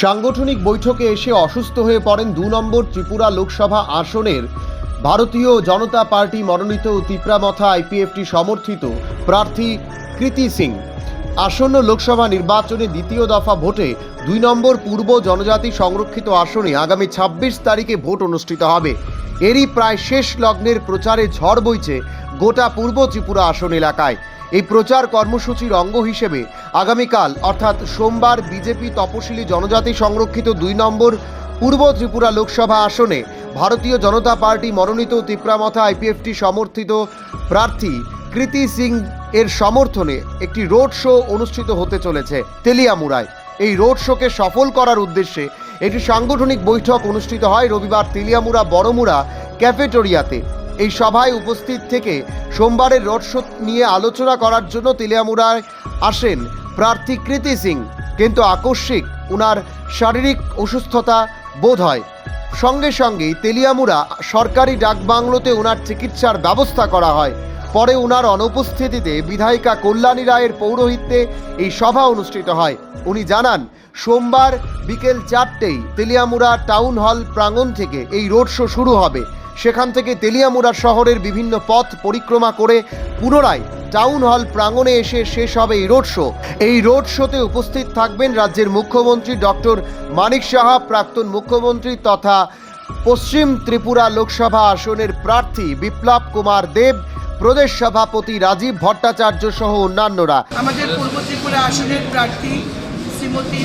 সাংগঠনিক বৈঠকে এসে অসুস্থ হয়ে পড়েন ২ নম্বর ত্রিপুরা লোকসভা আসনের ভারতীয় জনতা পার্টি মনোনীত তিপ্রামথা আইপিএফটি সমর্থিত প্রার্থী কৃতি সিং। আসন্ন লোকসভা নির্বাচনে দ্বিতীয় দফা ভোটে ২ নম্বর পূর্ব জনজাতি সংরক্ষিত আসনে আগামী ২৬ তারিখে ভোট অনুষ্ঠিত হবে। এরই প্রায় শেষ লগ্নের প্রচারে ঝড় বইছে গোটা পূর্ব ত্রিপুরা আসন এলাকায়। এই প্রচার কর্মসূচির অঙ্গ হিসেবে আগামীকাল অর্থাৎ সোমবার বিজেপি তপশিলি জনজাতি সংরক্ষিত ২ নম্বর পূর্ব ত্রিপুরা লোকসভা আসনে ভারতীয় জনতা পার্টি মনোনীত তিপ্রামথা আইপিএফটি সমর্থিত প্রার্থী কৃতি সিং এর সমর্থনে একটি রোড শো অনুষ্ঠিত হতে চলেছে তেলিয়ামুড়ায়। এই রোড শোকে সফল করার উদ্দেশ্যে একটি সাংগঠনিক বৈঠক অনুষ্ঠিত হয় রবিবার তেলিয়ামুড়া বড়মুড়া ক্যাফেটেরিয়াতে। এই সভায় উপস্থিত থেকে সোমবারের রোড শো নিয়ে আলোচনা করার জন্য তেলিয়ামুড়ায় আসেন প্রার্থী কৃতি সিং, কিন্তু আকস্মিক উনার শারীরিক অসুস্থতা বোধ হয়। সঙ্গে সঙ্গেই তেলিয়ামুড়া সরকারি ডাকবাংলোতে ওনার চিকিৎসার ব্যবস্থা করা হয়। পরে ওনার অনুপস্থিতিতে বিধায়িকা কল্যাণী রায়ের পৌরোহিত্যে এই সভা অনুষ্ঠিত হয়। উনি জানান, সোমবার বিকেল 4টেই তেলিয়ামুড়া টাউন হল প্রাঙ্গণ থেকে এই রোড শো শুরু হবে। সেখান থেকে তেলিয়ামুড়া শহরের বিভিন্ন পথ পরিক্রমা করে পুনরায় টাউন হল প্রাঙ্গণে এসে শেষ হবে এই রোড শো। এই রোড শোতে উপস্থিত থাকবেন রাজ্যের মুখ্যমন্ত্রী ডক্টর মানিক সাহা, প্রাক্তন মুখ্যমন্ত্রী তথা পশ্চিম ত্রিপুরা লোকসভা আসনের প্রার্থী বিপ্লব কুমার দেব, প্রদেশ সভাপতি রাজীব ভট্টাচার্য সহ অন্যান্যরা। আমাদের পূর্ব ত্রিপুরা আসনের প্রার্থী শ্রীমতী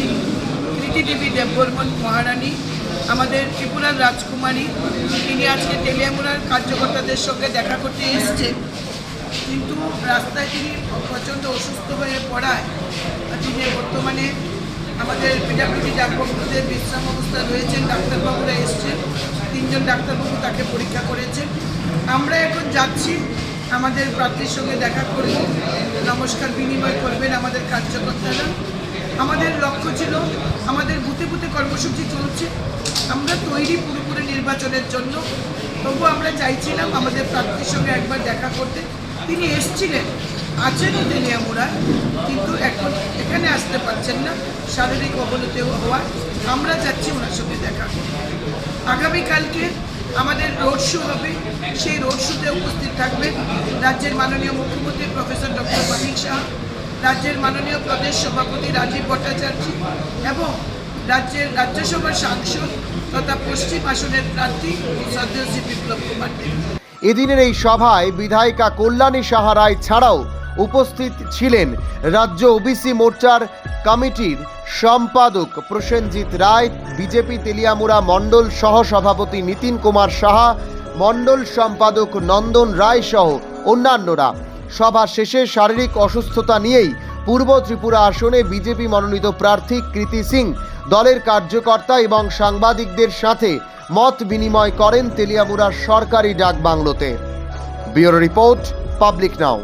কৃতি দেবী দেববর্মন মহারানী, আমাদের ত্রিপুরার রাজকুমারী, তিনি আজকে তেলিয়ামুড়ার কার্যকর্তাদের সঙ্গে দেখা করতে এসেছেন, কিন্তু রাস্তায় তিনি প্রচণ্ড অসুস্থ হয়ে পড়ায় তিনি বর্তমানে আমাদের পিডাব্লিউডি ডাকবাংলোতে বিশ্রাম অবস্থায় রয়েছেন। ডাক্তারবাবুরা এসছেন, 3 জন ডাক্তারবাবু তাকে পরীক্ষা করেছেন। আমরা এখন যাচ্ছি, আমাদের প্রার্থীর সঙ্গে দেখা করব, নমস্কার বিনিময় করবেন আমাদের কার্যকর্তারা। আমাদের লক্ষ্য ছিল, আমাদের বুথে বুথে কর্মসূচি চলছে, আমরা তৈরি পুরোপুরি নির্বাচনের জন্য। তবু আমরা চাইছিলাম আমাদের প্রার্থীর সঙ্গে একবার দেখা করতে। তিনি এসছিলেন, আছেনও তেলিয়ামুড়ায়, কিন্তু এখন এখানে আসতে পারছেন না শারীরিক অবনতি হওয়ায়। আমরা যাচ্ছি ওনার সঙ্গে দেখা করতে। আগামীকালকে আমাদের রোড শো হবে, সেই রোড শোতে উপস্থিত থাকবেন রাজ্যের মাননীয় মুখ্যমন্ত্রী প্রফেসর ডক্টর মানিক সাহা, রাজ্যের মাননীয় প্রদেশ সভাপতি রাজীব ভট্টাচার্য এবং রাজ্যের রাজ্যসভার সাংসদ তথা পশ্চিম আসনের প্রার্থী শ্রদ্ধেয় শ্রী বিপ্লব কুমার দেব। এদিনের এই সভায় বিধায়িকা কল্যাণী সাহা রায় ছাড়াও উপস্থিত ছিলেন রাজ্য ওবিসি মোর্চার কমিটির সম্পাদক প্রসেনজিৎ রায়, বিজেপি তেলিয়ামুড়া মণ্ডল সহ সভাপতি নীতিন কুমার সাহা, মণ্ডল সম্পাদক নন্দন রায় সহ অন্যান্যরা। সভা শেষে শারীরিক অসুস্থতা নিয়েই পূর্ব ত্রিপুরা আসনে বিজেপি মনোনীত প্রার্থী কৃতি সিং দলের কার্যকর্তা এবং সাংবাদিকদের সাথে মত বিনিময় করেন তেলিয়ামুড়ার সরকারি ডাকবাংলোতে। ব্যুরো রিপোর্ট, পাবলিক নাও।